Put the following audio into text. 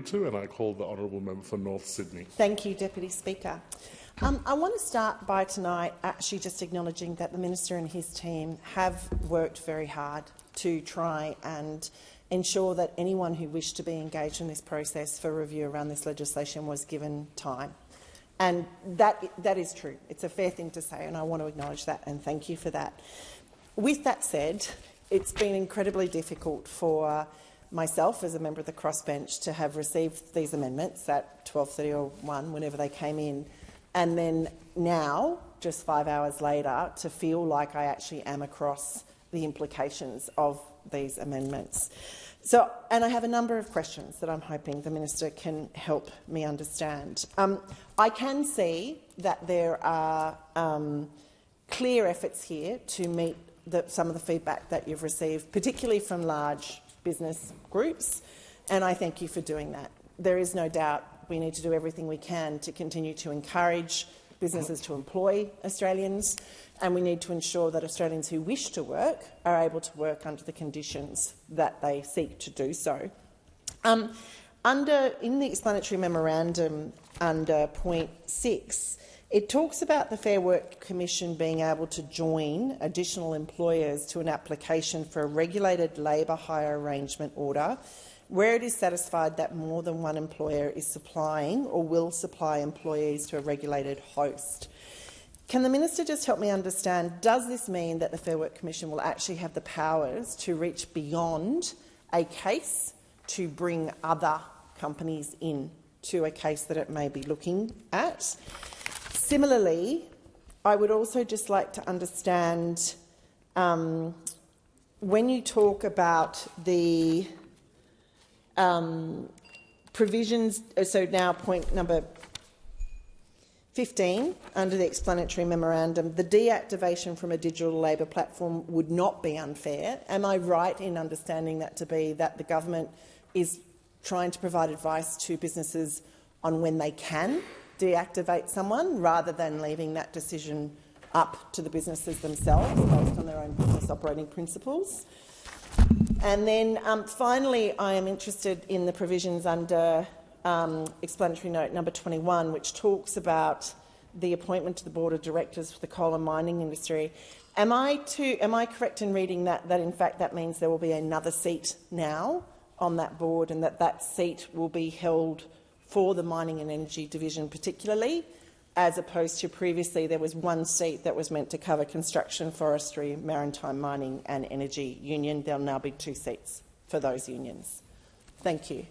to, and I call the honourable member for North Sydney. Thank you, Deputy Speaker. I want to start by tonight actually just acknowledging that the Minister and his team have worked very hard to try and ensure that anyone who wished to be engaged in this process for review around this legislation was given time. And that is true. It's a fair thing to say, and I want to acknowledge that and thank you for that. With that said, it's been incredibly difficult for myself as a member of the crossbench to have received these amendments at 12:30 or 1, whenever they came in, and then now, just 5 hours later, to feel like I actually am across the implications of these amendments. And I have a number of questions that I'm hoping the Minister can help me understand. I can see that there are clear efforts here to meet some of the feedback that you've received, particularly from large business groups, and I thank you for doing that. There is no doubt we need to do everything we can to continue to encourage businesses to employ Australians, and we need to ensure that Australians who wish to work are able to work under the conditions that they seek to do so. In the explanatory memorandum under point 6, it talks about the Fair Work Commission being able to join additional employers to an application for a regulated labour hire arrangement order where it is satisfied that more than one employer is supplying or will supply employees to a regulated host. Can the Minister just help me understand, does this mean that the Fair Work Commission will actually have the powers to reach beyond a case to bring other companies in to a case that it may be looking at? Similarly, I would also just like to understand, when you talk about the provisions, so now point number 15, under the explanatory memorandum, the deactivation from a digital labour platform would not be unfair. Am I right in understanding that to be that the government is trying to provide advice to businesses on when they can deactivate someone, rather than leaving that decision up to the businesses themselves based on their own business operating principles? And then finally, I am interested in the provisions under explanatory note number 21, which talks about the appointment to the Board of Directors for the coal and mining industry. Am I correct in reading that in fact that means there will be another seat now on that board, and that seat will be held for the Mining and Energy Division particularly, as opposed to previously there was one seat that was meant to cover construction, forestry, maritime, mining and energy union? There will now be 2 seats for those unions. Thank you.